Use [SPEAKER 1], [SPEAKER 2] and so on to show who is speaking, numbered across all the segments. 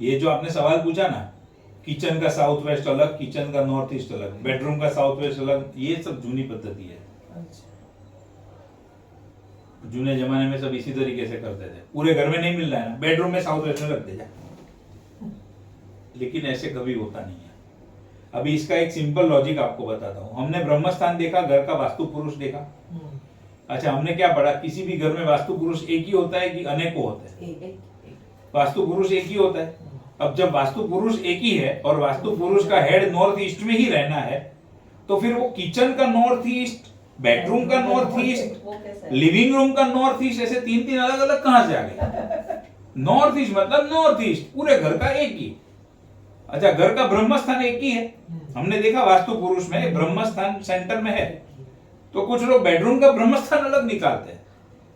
[SPEAKER 1] ये जो आपने सवाल पूछा ना, किचन का साउथ वेस्ट अलग, किचन का नॉर्थ ईस्ट अलग, बेडरूम का साउथ वेस्ट अलग, ये सब जूनी पद्धति है। जूने जमाने में सब इसी तरीके से करते थे। पूरे घर में नहीं मिल रहा है ना, बेडरूम में साउथ वेस्ट में रख दे जा, लेकिन ऐसे कभी होता नहीं है। अभी इसका एक सिंपल लॉजिक आपको बताता हूँ। हमने ब्रह्म स्थान देखा, घर का वास्तु पुरुष देखा। अच्छा, हमने क्या पढ़ा, किसी भी घर में वास्तु पुरुष एक ही होता है कि अनेकों होते हैं? वास्तु पुरुष एक ही होता है। अब जब वास्तु पुरुष एक ही है और वास्तु पुरुष का हेड नॉर्थ ईस्ट में ही रहना है, तो फिर वो किचन का नॉर्थ ईस्ट, बेडरूम का नॉर्थ ईस्ट, लिविंग रूम का नॉर्थ ईस्ट, ऐसे तीन तीन अलग अलग कहां से आ गए? नॉर्थ ईस्ट मतलब नॉर्थ ईस्ट, पूरे घर का एक ही। अच्छा, घर का ब्रह्म स्थान एक ही है, हमने देखा वास्तु पुरुष में ब्रह्म स्थान सेंटर में है। तो कुछ लोग बेडरूम का ब्रह्म स्थान अलग निकालते हैं,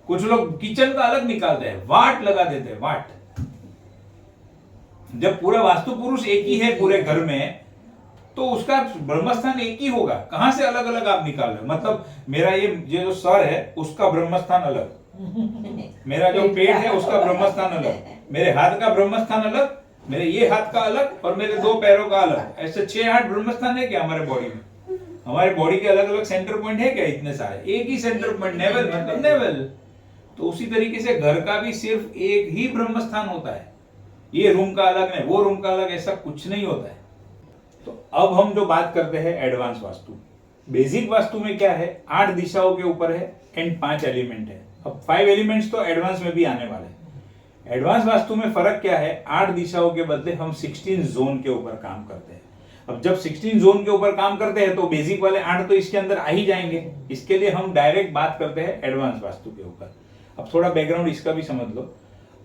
[SPEAKER 1] कुछ लोग किचन का अलग निकालते हैं, वाट लगा देते हैं, वाट। जब पूरा वास्तु पुरुष एक ही है पूरे घर में, तो उसका ब्रह्म स्थान एक ही होगा। कहां से अलग अलग आप निकाल रहे हो? मतलब मेरा ये जो सर है उसका ब्रह्म स्थान अलग, मेरा जो पेट है उसका ब्रह्म स्थान अलग, मेरे हाथ का ब्रह्म स्थान अलग, मेरे ये हाथ का अलग, और मेरे दो पैरों का अलग। ऐसे 6-8 ब्रह्म स्थान है क्या हमारे बॉडी में? हमारे बॉडी के अलग अलग सेंटर पॉइंट है क्या इतने सारे? एक ही सेंटर पॉइंट, नेवल मतलब नेवल। तो उसी तरीके से घर का भी सिर्फ एक ही ब्रह्म स्थान होता है। ये रूम का अलग है, वो रूम का अलग, ऐसा कुछ नहीं होता है। तो अब हम जो बात करते हैं एडवांस वास्तु, बेसिक वास्तु में क्या है, 8 दिशाओं के ऊपर है एंड 5 एलिमेंट है। अब 5 एलिमेंट्स तो एडवांस में भी आने वाले हैं। एडवांस वास्तु में फर्क क्या है, 8 दिशाओं के बदले हम 16 जोन के ऊपर काम करते हैं। अब जब 16 जोन के ऊपर काम करते हैं तो बेसिक वाले 8 तो इसके अंदर आ ही जाएंगे। इसके लिए हम डायरेक्ट बात करते हैं एडवांस वास्तु के ऊपर। अब थोड़ा बैकग्राउंड इसका भी समझ लो।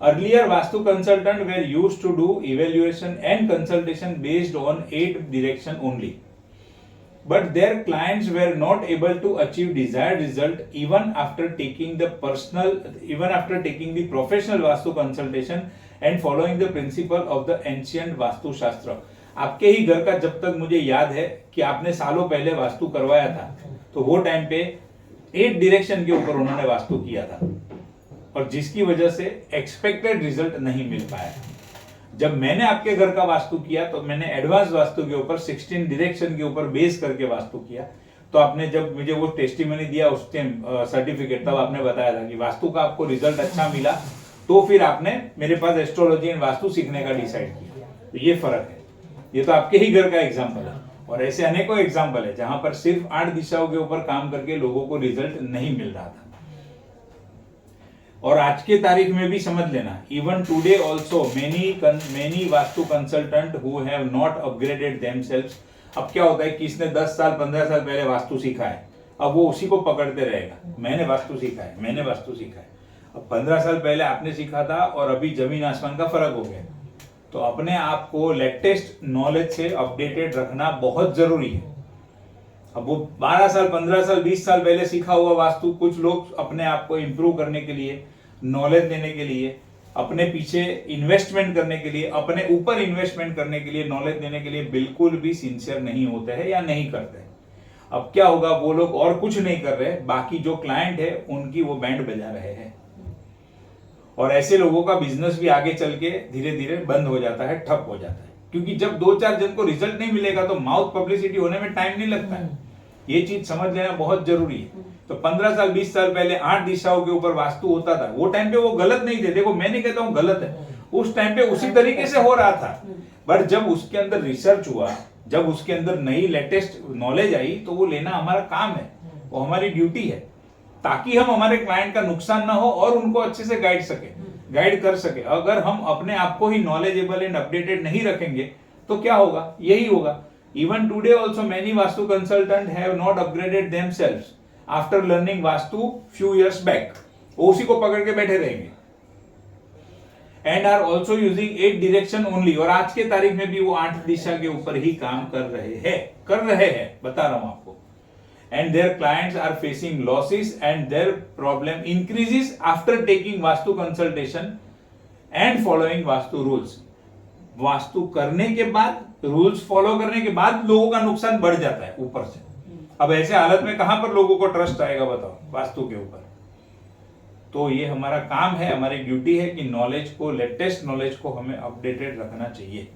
[SPEAKER 1] Earlier Vastu consultant were used to do evaluation and consultation based on 8 direction only, but their clients were not able to achieve desired result even after taking the professional vastu consultation and following the principle of the ancient vastu शास्त्र। आपके ही घर का जब तक मुझे याद है कि आपने सालों पहले वास्तु करवाया था, तो वो टाइम पे 8 डायरेक्शन के ऊपर उन्होंने वास्तु किया था, और जिसकी वजह से एक्सपेक्टेड रिजल्ट नहीं मिल पाया। जब मैंने आपके घर का वास्तु किया तो मैंने एडवांस वास्तु के ऊपर 16 डायरेक्शन के ऊपर बेस करके वास्तु किया। तो आपने जब मुझे वो टेस्टिमनी दिया उस टाइम सर्टिफिकेट, तब आपने बताया था कि वास्तु का आपको रिजल्ट अच्छा मिला, तो फिर आपने मेरे पास एस्ट्रोलॉजी एंड वास्तु सीखने का डिसाइड किया। तो ये फर्क है। ये तो आपके ही घर का एग्जाम्पल है, और ऐसे अनेकों एग्जाम्पल है जहां पर सिर्फ 8 दिशाओं के ऊपर काम करके लोगों को रिजल्ट नहीं मिल रहा था। और आज के तारीख में भी समझ लेना, even today also many vastu consultant who have not upgraded themselves. अब क्या होता है कि इसने 10 साल 15 साल पहले वास्तु सीखा है, अब वो उसी को पकड़ते रहेगा, मैंने वास्तु सीखा है, मैंने वास्तु सीखा है। अब 15 साल पहले आपने सीखा था और अभी जमीन आसमान का फर्क हो गया। तो अपने आप को लेटेस्ट नॉलेज से अपडेटेड रखना बहुत जरूरी है। अब वो 12 साल 15 साल 20 साल पहले सीखा हुआ वास्तु, कुछ लोग अपने आप को इंप्रूव करने के लिए, नॉलेज देने के लिए, अपने पीछे इन्वेस्टमेंट करने के लिए, अपने ऊपर इन्वेस्टमेंट करने के लिए, नॉलेज देने के लिए बिल्कुल भी सिंसियर नहीं होते हैं या नहीं करते हैं। अब क्या होगा, वो लोग और कुछ नहीं कर रहे, बाकी जो क्लाइंट है उनकी वो बैंड बजा रहे हैं, और ऐसे लोगों का बिजनेस भी आगे चल के धीरे धीरे बंद हो जाता है, ठप हो जाता है। क्योंकि जब 2-4 जन को रिजल्ट नहीं मिलेगा तो माउथ पब्लिसिटी होने में टाइम नहीं लगता है। ये चीज समझ लेना बहुत जरूरी है। तो 15 साल 20 साल पहले 8 दिशाओं के ऊपर वास्तु होता था, वो टाइम पे वो गलत नहीं थे। देखो, मैं नहीं कहता हूं गलत है, उस टाइम पे उसी तरीके से हो रहा था। बट जब उसके अंदर रिसर्च हुआ, जब उसके अंदर नई लेटेस्ट नॉलेज आई, तो वो लेना हमारा काम है, वो हमारी ड्यूटी है, ताकि हम हमारे क्लाइंट का नुकसान ना हो और उनको अच्छे से गाइड कर सके। अगर हम अपने आप को ही नॉलेजेबल एंड अपडेटेड नहीं रखेंगे तो क्या होगा, यही होगा। Even today also many vastu consultant have not upgraded themselves after learning vastu few years back. वो उसी को पकड़ के बैठे रहेंगे। And are also using 8 direction only, और आज के तारीख में भी वो 8 दिशा के ऊपर ही काम कर रहे हैं, बता रहा हूं आपको। And their clients are facing losses and their problem increases after taking vastu consultation and following vastu rules। Vastu करने के बाद, रूल्स फॉलो करने के बाद लोगों का नुकसान बढ़ जाता है ऊपर से। अब ऐसे हालत में कहां पर लोगों को ट्रस्ट आएगा, बताओ, वास्तु के ऊपर। तो ये हमारा काम है, हमारी ड्यूटी है कि नॉलेज को, लेटेस्ट नॉलेज को हमें अपडेटेड रखना चाहिए।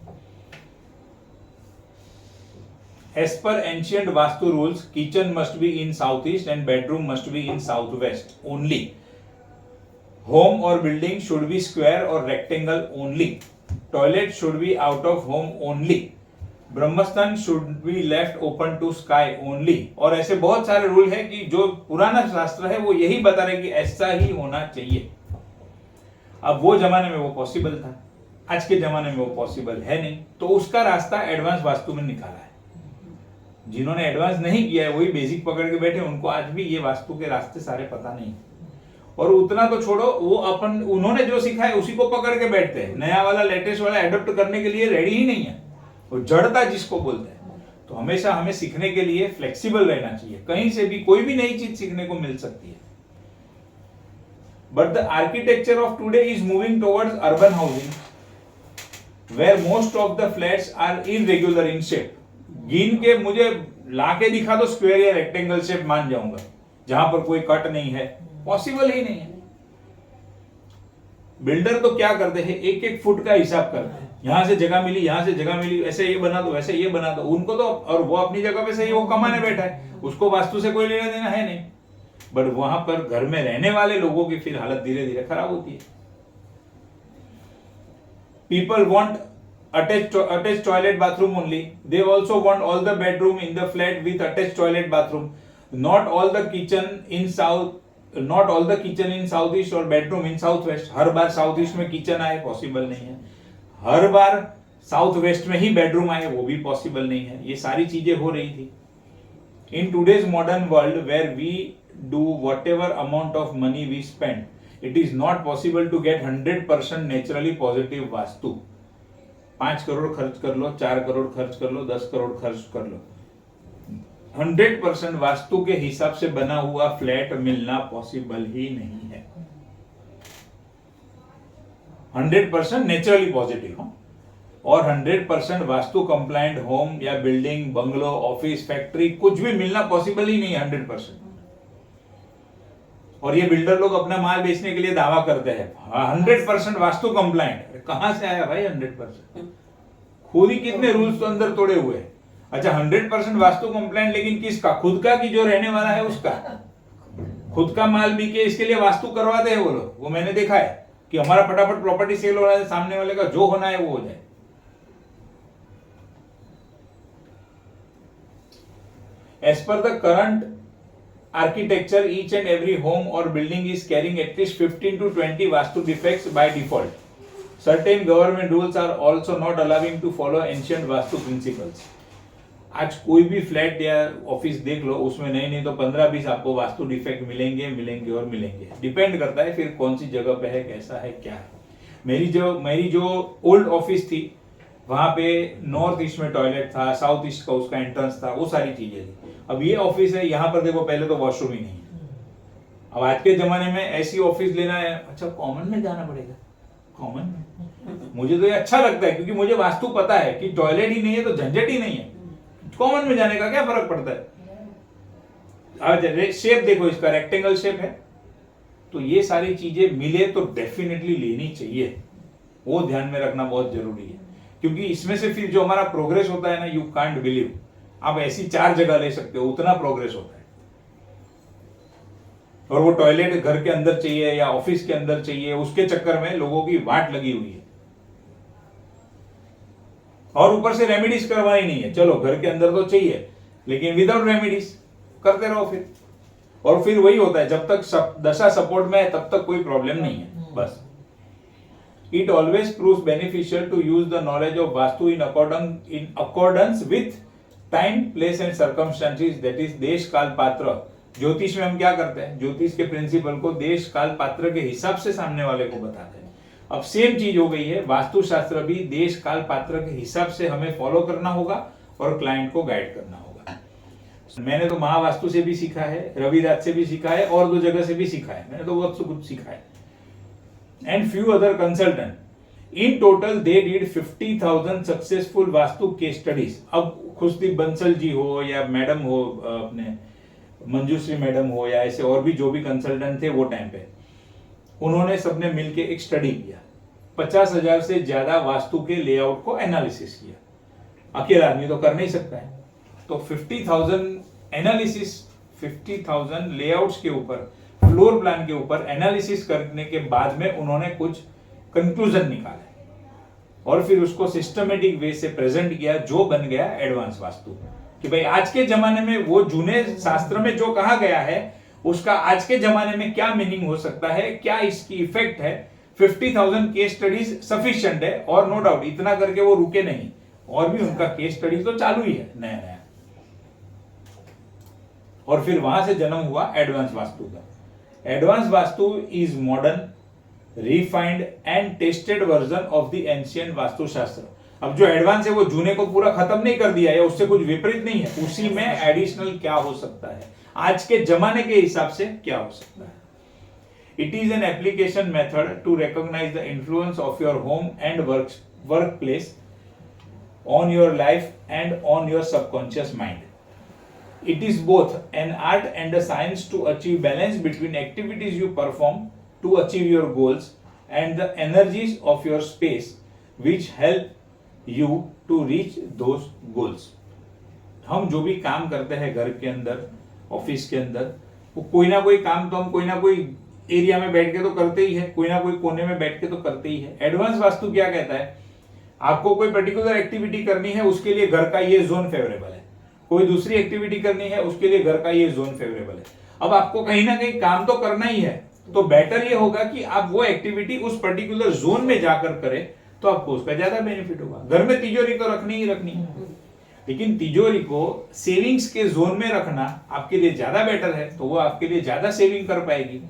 [SPEAKER 1] As per ancient Vastu rules, kitchen must be in southeast and bedroom must be in southwest only. Home or building should be square or rectangle only. Toilet should be out of home only. Brahmasthan should be left open to sky only. और ऐसे बहुत सारे rule है कि जो पुराना शास्त्र है वो यही बता रहे कि ऐसा ही होना चाहिए। अब वो जमाने में वो पॉसिबल था, आज के जमाने में वो पॉसिबल है नहीं, तो उसका रास्ता एडवांस वास्तु में निकाला है। जिन्होंने एडवांस नहीं किया है वही बेसिक पकड़ के बैठे, उनको आज भी ये वास्तु के रास्ते सारे पता नहीं। और उतना तो छोड़ो, वो अपन उन्होंने जो सीखा है उसी को पकड़ के बैठते हैं, नया वाला लेटेस्ट वाला एडॉप्ट करने के लिए रेडी ही नहीं है। वो जड़ता जिसको बोलते हैं। तो हमेशा हमें सीखने के लिए फ्लेक्सिबल रहना चाहिए, कहीं से भी कोई भी नई चीज सीखने को मिल सकती है। But the architecture of today is moving towards urban housing, where most of the flats are irregular in shape. गिन के मुझे लाके दिखा दो स्क्वायर या रेक्टेंगल शेप, मान जाऊंगा, जहां पर कोई कट नहीं है, पॉसिबल ही नहीं है। बिल्डर तो क्या करते हैं, एक एक फुट का हिसाब करते हैं, यहां से जगह मिली, यहां से जगह मिली, ऐसे ये बना दो, वैसे ये बना दो। उनको तो, और वो अपनी जगह पे सही, वो कमाने बैठा है, उसको वास्तु से कोई लेना देना है नहीं। बट वहां पर घर में रहने वाले लोगों की फिर हालत धीरे धीरे खराब होती है। People want attached toilet bathroom only. They also want all the bedroom in the flat with attached toilet bathroom. Not all the kitchen in southeast or bedroom in southwest. Her bar south east में kitchen आए possible नहीं है, हर बार south west में ही bedroom आए वो भी possible नहीं है। ये सारी चीजें हो रही थी। In today's modern world where we do whatever amount of money we spend, it is not possible to get 100% naturally positive vastu. 5 crore खर्च कर लो, 4 करोड़ खर्च कर लो, 10 करोड़ खर्च कर लो, 100% वास्तु के हिसाब से बना हुआ फ्लैट मिलना पॉसिबल ही नहीं है। 100% नेचुरली पॉजिटिव और 100% वास्तु कंप्लायंट होम या बिल्डिंग, बंगलो, ऑफिस, फैक्ट्री कुछ भी मिलना पॉसिबल ही नहीं है 100%। और ये बिल्डर लोग अपना माल बेचने के लिए दावा करते हैं 100% वास्तु कंप्लायंट। कहां से आया भाई 100%? खुद ही कितने रूल्स तो अंदर तोड़े हुए हैं। अच्छा 100% वास्तु कंप्लायंट, लेकिन किसका? खुद का, कि जो रहने वाला है उसका? खुद का माल बिके इसके लिए वास्तु करवाते हैं वो लोग। वो मैंने देखा है कि हमारा फटाफट प्रॉपर्टी सेल हो रहा है, सामने वाले का जो होना है वो हो जाए। As per the current architecture, each and every home or building is carrying at least 15 to 20 vastu defects by default. Certain government rules are also not allowing to follow ancient vastu principles. आज कोई भी flat या office देख लो, उसमें नहीं तो 15-20 आपको vastu defect मिलेंगे और मिलेंगे। डिपेंड करता है फिर कौन सी जगह पे है, कैसा है, क्या है। मेरी जो ओल्ड ऑफिस थी वहां पे नॉर्थ ईस्ट में टॉयलेट था, साउथ ईस्ट का उसका एंट्रेंस था, वो सारी चीजें थी। अब ये ऑफिस है, यहाँ पर देखो पहले तो वॉशरूम ही नहीं है। अब आज के जमाने में ऐसी ऑफिस लेना है, अच्छा कॉमन में जाना पड़ेगा। कॉमन में मुझे तो ये अच्छा लगता है क्योंकि मुझे वास्तु पता है कि टॉयलेट ही नहीं है तो झंझट ही नहीं है, कॉमन में जाने का क्या फर्क पड़ता है। आज शेप देखो, इसका रेक्टेंगल शेप है, तो ये सारी चीजें मिले तो डेफिनेटली लेनी चाहिए। वो ध्यान में रखना बहुत जरूरी है, क्योंकि इसमें से फिर जो हमारा प्रोग्रेस होता है ना, यू कांट बिलीव। आप ऐसी 4 जगह ले सकते हो, उतना प्रोग्रेस होता है। और वो टॉयलेट घर के अंदर चाहिए या ऑफिस के अंदर चाहिए, उसके चक्कर में लोगों की वाट लगी हुई है। और ऊपर से रेमेडीज करवाई नहीं है। चलो घर के अंदर तो चाहिए, लेकिन विदाउट रेमेडीज करते रहो फिर। और फिर वही होता है, जब तक दशा सपोर्ट में है तब तक कोई प्रॉब्लम नहीं है, बस। It always proves beneficial to use the knowledge of Vastu in accordance with time, place and circumstances, that is देश काल पात्र। ज्योतिष में हम क्या करते हैं, ज्योतिष के प्रिंसिपल को देश काल पात्र के हिसाब से सामने वाले को बताते हैं। अब सेम चीज हो गई है, वास्तु शास्त्र भी देश काल पात्र के हिसाब से हमें फॉलो करना होगा और क्लाइंट को गाइड करना होगा। मैंने तो महावास्तु से भी सीखा है, रविराज से भी सीखा है, और 2 जगह से भी सीखा है, मैंने तो बहुत कुछ सीखा है। And few other consultant. In total, they did 50,000 successful vastu case studies. अब खुशदीप बंसल जी हो या मैडम हो, अपने मंजूश्री मैडम हो, या ऐसे और भी जो भी कंसल्टेंट थे वो टाइम पे, उन्होंने सबने मिलके एक स्टडी किया, 50,000 से ज्यादा वास्तु के लेआउट को एनालिसिस किया। अकेला आदमी तो कर नहीं सकता है, तो 50,000 एनालिसिस, 50,000 लेआउट्स के ऊपर, फ्लोर प्लान के ऊपर एनालिसिस करने के बाद में उन्होंने कुछ कंक्लूजन निकाले और फिर उसको सिस्टमेटिक वे से प्रेजेंट किया, जो बन गया एडवांस वास्तु। कि भाई आज के जमाने में वो जूने शास्त्र में जो कहा गया है उसका आज के जमाने में क्या मीनिंग हो सकता है, क्या इसकी इफेक्ट है। 50,000 केस स्टडीज सफिशिएंट है, और नो डाउट इतना करके वो रुके नहीं, और भी उनका केस स्टडीज तो चालू ही है नया नया। और फिर वहां से जन्म हुआ एडवांस वास्तु का। Advance Vastu is modern, refined and tested version of the ancient Vastushastra. अब जो एडवांस है वो जूने को पूरा खत्म नहीं कर दिया है, उससे कुछ विपरीत नहीं है, उसी में एडिशनल क्या हो सकता है, आज के जमाने के हिसाब से क्या हो सकता है। It is an application method to recognise the influence of your home and work place on your life and on your subconscious mind. It is both an art and a science to achieve balance between activities you perform to achieve your goals and the energies of your space which help you to reach those goals. हम जो भी काम करते हैं घर के अंदर, office के अंदर, वो कोई ना कोई काम तो हम कोई ना कोई एरिया में बैठ के तो करते ही है, कोई ना कोई कोने में बैठ के तो करते ही है। एडवांस वास्तु क्या कहता है, आपको कोई पर्टिकुलर एक्टिविटी करनी है, उसके लिए घर का ये जोन फेवरेबल है, कोई दूसरी एक्टिविटी करनी है उसके लिए घर का ये जोन फेवरेबल है। अब आपको कहीं ना कहीं काम तो करना ही है, तो बेटर ये होगा कि आप वो एक्टिविटी उस पर्टिकुलर जोन में जाकर करें, तो आपको उसका ज्यादा बेनिफिट होगा। घर में तिजोरी तो रखनी ही रखनी है, लेकिन तिजोरी को सेविंग्स के जोन में रखना आपके लिए ज्यादा बेटर है, तो वो आपके लिए ज्यादा सेविंग कर पाएगी।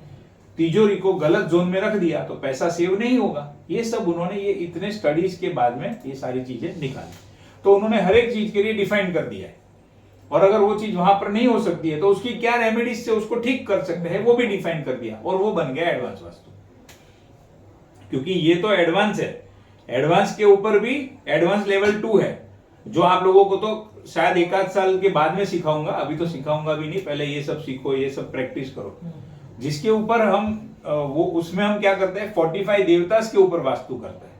[SPEAKER 1] तिजोरी को गलत जोन में रख दिया तो पैसा सेव नहीं होगा। ये सब उन्होंने ये इतने स्टडीज के बाद में ये सारी चीजें निकाली, तो उन्होंने हर एक चीज के लिए डिफाइन कर दिया है, और अगर वो चीज वहां पर नहीं हो सकती है तो उसकी क्या रेमेडीज से उसको ठीक कर सकते हैं वो भी डिफाइन कर दिया, और वो बन गया एडवांस वास्तु। क्योंकि ये तो एडवांस है, एडवांस के ऊपर भी एडवांस लेवल 2 है, जो आप लोगों को तो शायद 1 साल के बाद में सिखाऊंगा, अभी तो सिखाऊंगा भी नहीं, पहले ये सब सीखो, ये सब प्रैक्टिस करो। जिसके ऊपर हम वो उसमें हम क्या करते हैं, 45 देवतास के ऊपर वास्तु करते हैं।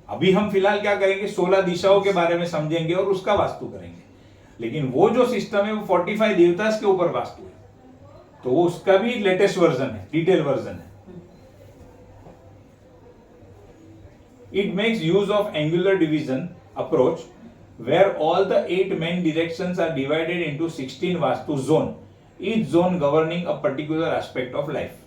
[SPEAKER 1] अभी हम फिलहाल क्या करेंगे, 16 दिशाओं के बारे में समझेंगे और उसका वास्तु करेंगे। लेकिन वो जो सिस्टम है वो 45 देवतास के ऊपर वास्तु है, तो वो उसका भी लेटेस्ट वर्जन है, डिटेल वर्जन है। It makes use of angular division approach where all the 8 main directions are divided into 16 vastu zone, each zone governing a particular aspect of life.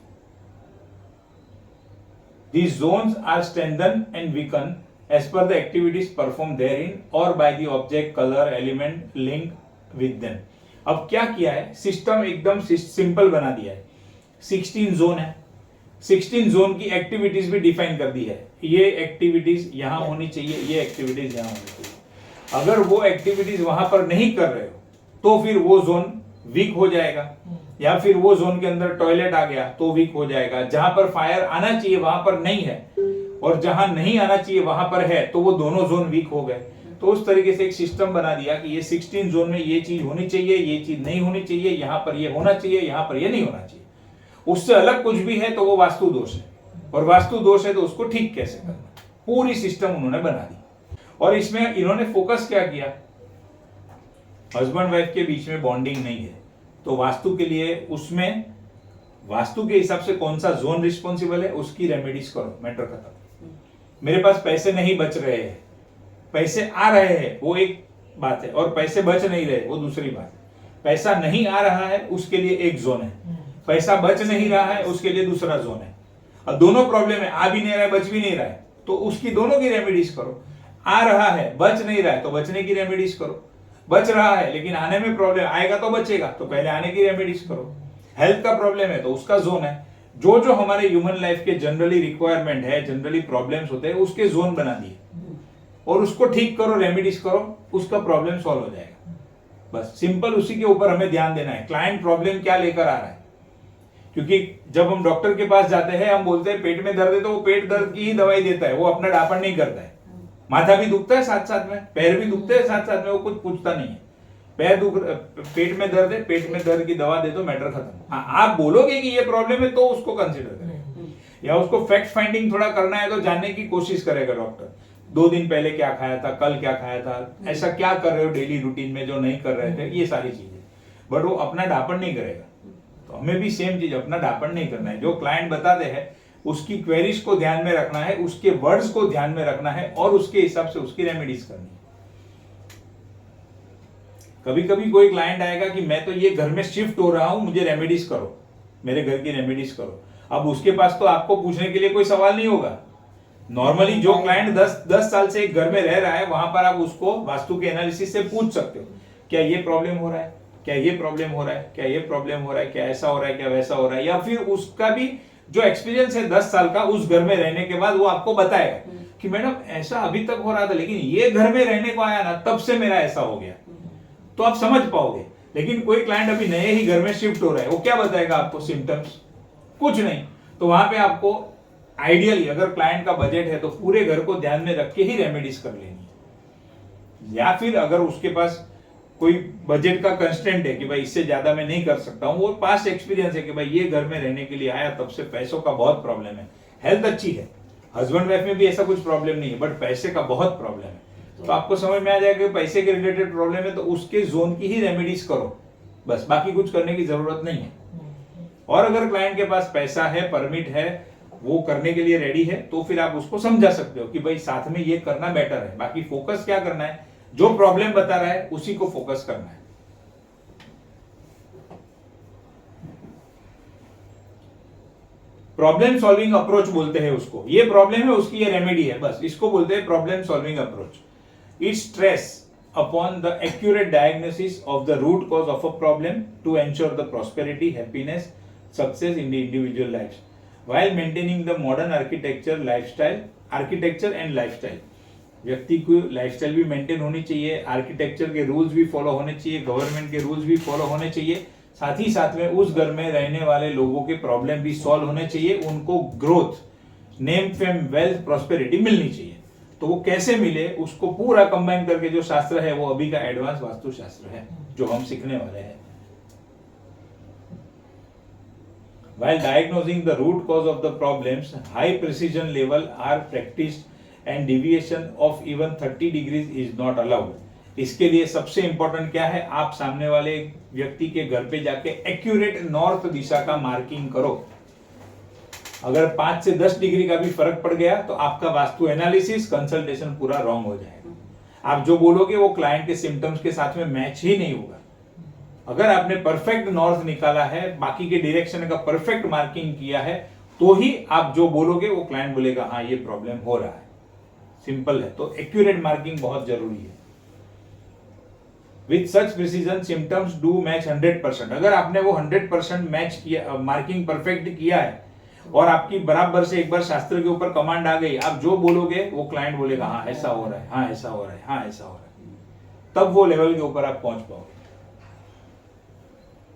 [SPEAKER 1] These zones are strengthened and weakened as per the activities performed therein or by the object, color, element linked with them. अब क्या किया है, system एकदम simple बना दिया है। 16 zone है, 16 zone की एक्टिविटीज भी डिफाइन कर दी है, ये एक्टिविटीज यहां होनी चाहिए, ये एक्टिविटीज यहां होनी चाहिए। अगर वो एक्टिविटीज वहां पर नहीं कर रहे हो तो फिर वो जोन वीक हो जाएगा, या फिर वो जोन के अंदर टॉयलेट आ गया तो वीक हो जाएगा। जहां पर फायर आना चाहिए वहां पर नहीं है, और जहां नहीं आना चाहिए वहां पर है, तो वो दोनों जोन वीक हो गए। तो उस तरीके से एक सिस्टम बना दिया कि ये 16 जोन में ये चीज होनी चाहिए, ये चीज नहीं होनी चाहिए, यहां पर ये होना चाहिए, यहां पर ये नहीं होना चाहिए। उससे अलग कुछ भी है तो वो वास्तु दोष है, और वास्तु दोष है तो उसको ठीक कैसे करना, पूरी सिस्टम उन्होंने बना दी। और इसमें इन्होंने फोकस क्या किया, हस्बैंड वाइफ के बीच में बॉन्डिंग नहीं है, तो वास्तु के लिए उसमें वास्तु के हिसाब से कौन सा जोन रिस्पॉन्सिबल है उसकी रेमेडीज करो, मैटर खत्म। मेरे पास पैसे नहीं बच रहे हैं, पैसे आ रहे हैं वो एक बात है, और पैसे बच नहीं रहे वो दूसरी बात है। पैसा नहीं आ रहा है उसके लिए एक जोन है, पैसा बच नहीं रहा है उसके लिए दूसरा जोन है। अब दोनों प्रॉब्लम है, आ भी नहीं रहा है, बच भी नहीं रहा है, तो उसकी दोनों की रेमेडीज करो। आ रहा है, बच नहीं रहा है, तो बचने की रेमेडीज करो। बच रहा है लेकिन आने में प्रॉब्लम आएगा तो बचेगा, तो पहले आने की रेमेडीज करो। हेल्थ का प्रॉब्लम है तो उसका जोन है, जो जो हमारे ह्यूमन लाइफ के जनरली रिक्वायरमेंट है, जनरली प्रॉब्लम्स होते हैं, उसके जोन बना दिए, और उसको ठीक करो, रेमेडीज करो, उसका प्रॉब्लम सॉल्व हो जाएगा। बस सिंपल उसी के ऊपर हमें ध्यान देना है, क्लाइंट प्रॉब्लम क्या लेकर आ रहा है। क्योंकि जब हम डॉक्टर के पास जाते हैं, हम बोलते हैं पेट में दर्द है, तो वो पेट दर्द की ही दवाई देता है, वो अपना डापण नहीं करता है। माथा भी दुखता है साथ साथ में, पैर भी दुखते हैं साथ साथ में, वो कुछ पूछता नहीं है। पेट में दर्द है, पेट में दर्द की दवा दे दो, मैटर खत्म। आप बोलोगे कि ये प्रॉब्लम है तो उसको कंसीडर करें। या उसको फैक्ट फाइंडिंग थोड़ा करना है तो जानने की कोशिश करेगा डॉक्टर, 2 दिन पहले क्या खाया था, कल क्या खाया था, ऐसा क्या कर रहे हो डेली रूटीन में जो नहीं कर रहे थे, ये सारी चीजें। बट वो अपना डापण नहीं करेगा। तो हमें भी सेम चीज, अपना डापण नहीं करना है। जो क्लाइंट बताते हैं उसकी क्वेरीज को ध्यान में रखना है, उसके वर्ड्स को ध्यान में रखना है और उसके हिसाब से उसकी रेमेडीज करनी है। कभी कभी कोई क्लाइंट आएगा कि मैं तो ये घर में शिफ्ट हो रहा हूं, मुझे रेमेडीज करो, मेरे घर की रेमेडीज करो। अब उसके पास तो आपको पूछने के लिए कोई सवाल नहीं होगा। नॉर्मली जो क्लाइंट 10 साल से एक घर में रह रहा है, वहां पर आप उसको वास्तु के एनालिसिस से पूछ सकते हो, क्या ये प्रॉब्लम हो रहा है, क्या ये प्रॉब्लम हो रहा है, क्या ये प्रॉब्लम हो रहा है, क्या ऐसा हो रहा है, क्या वैसा हो रहा है। या फिर उसका भी जो एक्सपीरियंस है 10 साल का उस घर में रहने के बाद, वो आपको बताएगा कि मैडम ऐसा अभी तक हो रहा था, लेकिन ये घर में रहने को आया ना, तब से मेरा ऐसा हो गया। तो आप समझ पाओगे। लेकिन कोई क्लाइंट अभी नए ही घर में शिफ्ट हो रहा है, वो क्या बताएगा आपको सिम्टम्स? कुछ नहीं। तो वहां पे आपको आइडियली अगर क्लाइंट का बजट है तो पूरे घर को ध्यान में रख के ही रेमेडीज कर लेनी है। या फिर अगर उसके पास कोई बजट का कंस्टेंट है कि भाई इससे ज्यादा मैं नहीं कर सकता हूं, वो पास्ट एक्सपीरियंस है कि भाई ये घर में रहने के लिए आया, तब से पैसों का बहुत प्रॉब्लम है, हेल्थ अच्छी है, हस्बैंड वाइफ में भी ऐसा कुछ प्रॉब्लम नहीं है, बट पैसे का बहुत प्रॉब्लम है। तो आपको समझ में आ जाएगा कि पैसे के रिलेटेड प्रॉब्लम है तो उसके जोन की ही रेमेडीज करो, बस, बाकी कुछ करने की जरूरत नहीं है। और अगर क्लाइंट के पास पैसा है, परमिट है, वो करने के लिए रेडी है, तो फिर आप उसको समझा सकते हो कि भाई साथ में ये करना बेटर है। बाकी फोकस क्या करना है, जो प्रॉब्लम बता रहा है उसी को फोकस करना है। प्रॉब्लम सॉल्विंग अप्रोच बोलते हैं उसको। ये प्रॉब्लम है, उसकी ये रेमेडी है, बस इसको बोलते हैं problem solving approach. It stress upon the accurate diagnosis of the root cause of a problem to ensure the prosperity, happiness, success in the individual lives while maintaining the modern architecture and lifestyle। व्यक्ति को lifestyle भी maintain होनी चाहिए, architecture के rules भी follow होने चाहिए, government के रूल्स भी फॉलो होने चाहिए, साथ ही साथ में उस घर में रहने वाले लोगों के प्रॉब्लम भी सॉल्व होने चाहिए, उनको growth, name, fame, wealth, prosperity मिलनी चाहिए। तो वो कैसे मिले, उसको पूरा कंबाइन करके जो शास्त्र है वो अभी का एडवांस वास्तु शास्त्र है जो हम सीखने वाले हैं। While diagnosing the root cause of the problems, high precision level are practiced and deviation of even 30 degrees is not allowed। इसके लिए सबसे इंपॉर्टेंट क्या है, आप सामने वाले व्यक्ति के घर पे जाके एक्यूरेट नॉर्थ दिशा का मार्किंग करो। अगर 5 से 10 डिग्री का भी फर्क पड़ गया तो आपका वास्तु एनालिसिस, कंसल्टेशन पूरा रॉन्ग हो जाएगा। आप जो बोलोगे वो क्लाइंट के सिम्टम्स के साथ में मैच ही नहीं होगा। अगर आपने परफेक्ट नॉर्थ निकाला है, बाकी के डायरेक्शन का परफेक्ट मार्किंग किया है, तो ही आप जो बोलोगे वो क्लाइंट बोलेगा हाँ ये प्रॉब्लम हो रहा है। सिंपल है। तो एक्यूरेट मार्किंग बहुत जरूरी है। With such precision symptoms do match 100%। अगर आपने वो 100% मैच किया, मार्किंग परफेक्ट किया है और आपकी बराबर से एक बार शास्त्र के ऊपर कमांड आ गई, आप जो बोलोगे वो क्लाइंट बोलेगा हाँ ऐसा हो रहा है, हाँ ऐसा हो रहा है, हाँ ऐसा हो रहा है, तब वो लेवल के ऊपर आप पहुंच पाओगे।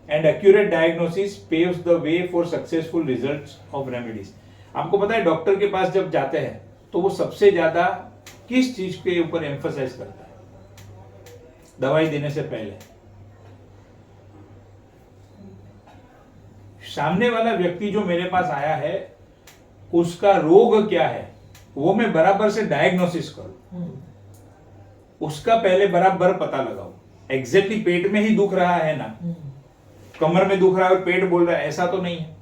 [SPEAKER 1] And accurate diagnosis paves the way for successful results of remedies. आपको पता है डॉक्टर के पास जब जाते हैं तो वो सबसे ज्यादा किस चीज के ऊपर एम्फसाइज करता है दवाई देने से पहले? सामने वाला व्यक्ति जो मेरे पास आया है उसका रोग क्या है वो मैं बराबर से डायग्नोसिस करूं, उसका पहले बराबर पता लगाऊं। एग्जैक्टली पेट में ही दुख रहा है ना, कमर में दुख रहा है और पेट बोल रहा है, ऐसा तो नहीं है।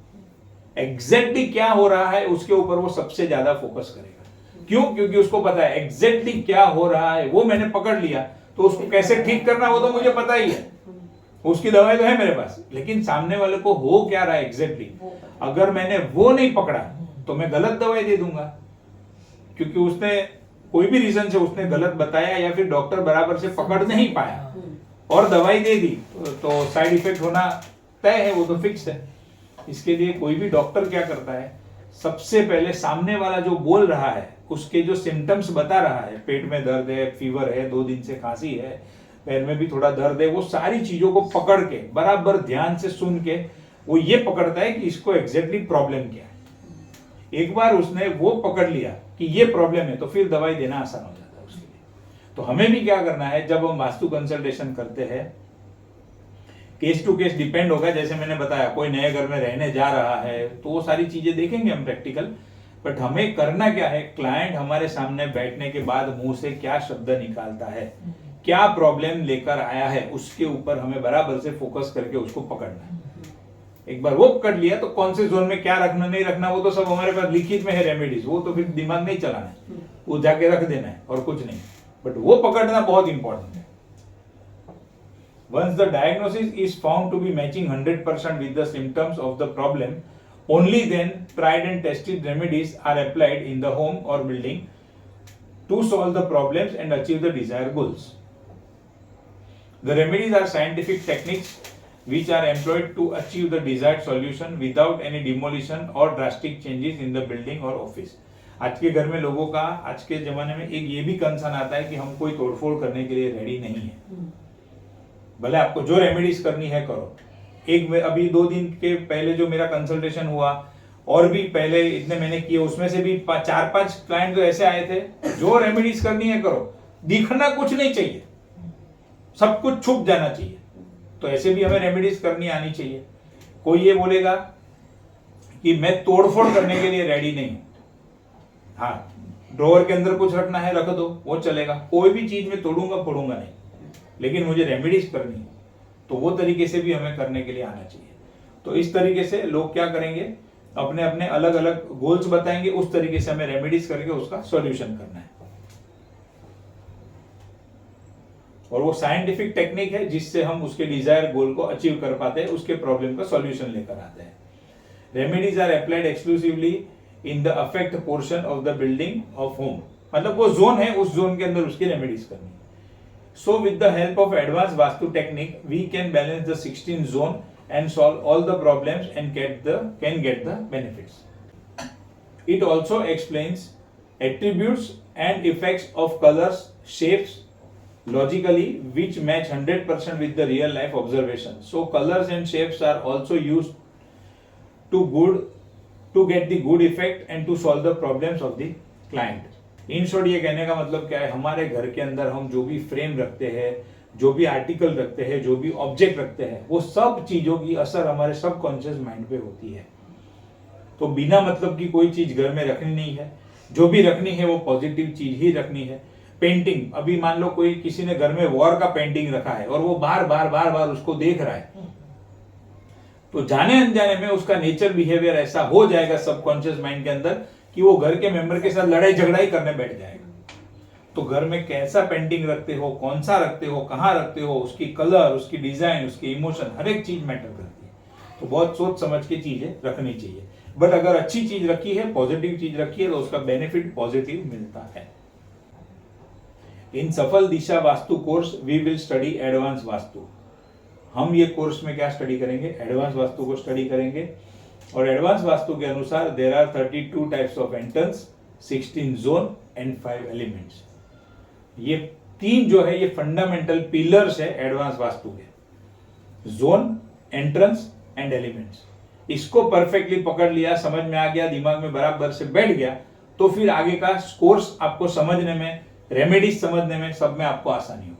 [SPEAKER 1] एग्जैक्टली क्या हो रहा है उसके ऊपर वो सबसे ज्यादा फोकस करेगा। क्यों? क्योंकि उसको पता है एग्जैक्टली क्या हो रहा है, वो मैंने पकड़ लिया तो उसको कैसे ठीक करना वो तो मुझे पता ही है, उसकी दवाई तो है मेरे पास। लेकिन सामने वाले को हो क्या रहा है एग्जैक्टली, अगर मैंने वो नहीं पकड़ा तो मैं गलत दवाई दे दूंगा, क्योंकि उसने कोई भी रीजन से उसने गलत बताया या फिर डॉक्टर बराबर से पकड़ नहीं पाया और दवाई दे दी तो साइड इफेक्ट होना तय है, वो तो फिक्स है। इसके लिए कोई भी डॉक्टर क्या करता है, सबसे पहले सामने वाला जो बोल रहा है उसके जो सिम्टम्स बता रहा है, पेट में दर्द है, फीवर है, 2 दिन से खांसी है, पैर में भी थोड़ा दर्द है, वो सारी चीजों को पकड़ के बराबर ध्यान से सुन के वो ये पकड़ता है कि इसको एग्जैक्टली प्रॉब्लम क्या है। एक बार उसने वो पकड़ लिया कि ये प्रॉब्लम है तो फिर दवाई देना आसान हो जाता है उसके लिए। तो हमें भी क्या करना है जब हम वास्तु कंसल्टेशन करते हैं, केस टू केस डिपेंड होगा, जैसे मैंने बताया कोई नए घर में रहने जा रहा है तो वो सारी चीजें देखेंगे हम प्रैक्टिकल। बट हमें करना क्या है, क्लाइंट हमारे सामने बैठने के बाद मुंह से क्या शब्द निकालता है, क्या प्रॉब्लम लेकर आया है, उसके ऊपर हमें बराबर से फोकस करके उसको पकड़ना है। एक बार वो पकड़ लिया तो कौन से जोन में क्या रखना नहीं रखना वो तो सब हमारे पास लिखित में है रेमेडीज, वो तो फिर दिमाग नहीं चलाना है, वो जाके रख देना है और कुछ नहीं। बट वो पकड़ना बहुत इंपॉर्टेंट है। Once the diagnosis is found to be matching 100% with the symptoms of the problem, only then tried and tested remedies are applied in the home or building to solve the problems and achieve the desired goals. The remedies are scientific techniques which are employed to achieve the desired solution without any demolition or drastic changes in the building or office. आज के घर में लोगों का आज के जमाने में एक ये भी कंसर्न आता है कि हम कोई तोड़फोड़ करने के लिए रेडी नहीं है। भले आपको जो रेमेडीज करनी है करो। एक अभी 2 दिन के पहले जो मेरा कंसल्टेशन हुआ और भी पहले इतने मैंने किए, उसमें से भी 4-5 क्लाइंट तो ऐसे आए थे, जो रेमेडीज करनी है करो, दिखना कुछ नहीं चाहिए, सब कुछ छुप जाना चाहिए। तो ऐसे भी हमें रेमेडीज करनी आनी चाहिए। कोई ये बोलेगा कि मैं तोड़फोड़ करने के लिए रेडी नहीं हूं, हाँ ड्रॉअर के अंदर कुछ रखना है रख दो, वो चलेगा, कोई भी चीज में तोड़ूंगा फोड़ूंगा नहीं, लेकिन मुझे रेमेडीज करनी है, तो वो तरीके से भी हमें करने के लिए आना चाहिए। तो इस तरीके से लोग क्या करेंगे, अपने अपने अलग अलग गोल्स बताएंगे, उस तरीके से हमें रेमेडीज करके उसका सॉल्यूशन करना है। और वो साइंटिफिक टेक्निक है जिससे हम उसके डिजायर गोल को अचीव कर पाते हैं, उसके प्रॉब्लम का सॉल्यूशन लेकर आते हैं। Remedies are applied exclusively in the affect portion of the building of home, मतलब वो जोन है, उस जोन के अंदर उसकी रेमेडीज करनी है। So with the help of advanced Vastu technique, we can balance the 16 zone and solve all the problems and can get the benefits. It also explains attributes and effects of colors, shapes logically which match 100% with the real life observation. So colors and shapes are also used to get the good effect and to solve the problems of the client. In short ये कहने का मतलब क्या है, हमारे घर के अंदर हम जो भी फ्रेम रखते हैं, जो भी आर्टिकल रखते हैं, जो भी ऑब्जेक्ट रखते हैं, वो सब चीजों की असर हमारे सबकॉन्शियस माइंड पे होती है। तो बिना मतलब की कोई चीज घर में रखनी नहीं है, जो भी रखनी है वो पॉजिटिव चीज ही रखनी है। पेंटिंग, अभी मान लो कोई किसी ने घर में वॉर का पेंटिंग रखा है और वो बार बार उसको देख रहा है, तो जाने अनजाने में उसका नेचर बिहेवियर ऐसा हो जाएगा सबकॉन्शियस माइंड के अंदर कि वो घर के मेंबर के साथ लड़ाई झगड़ा ही करने बैठ जाएगा। तो घर में कैसा पेंटिंग रखते हो, कौन सा रखते हो, कहाँ रखते हो, उसकी कलर, उसकी डिजाइन, उसकी इमोशन, हर एक चीज मैटर करती है। तो बहुत सोच समझ के चीजें रखनी चाहिए। बट अगर अच्छी चीज रखी है, पॉजिटिव चीज रखी है, तो उसका बेनिफिट पॉजिटिव मिलता है। In Safal Disha Vastu course we will study advance Vastu. हम ये कोर्स में क्या स्टडी करेंगे, एडवांस वास्तु को स्टडी करेंगे। और एडवांस वास्तु के अनुसार there are 32 types of entrance, 16 zone and 5 elements. ये 3 जो है ये फंडामेंटल पिलर्स है एडवांस वास्तु के, जोन, एंट्रेंस एंड एलिमेंट्स। इसको परफेक्टली पकड़ लिया, समझ में आ गया, दिमाग में बराबर से बैठ गया, तो फिर आगे का कोर्स आपको समझने में, रेमेडीज समझने में, सब में आपको आसानी होगी।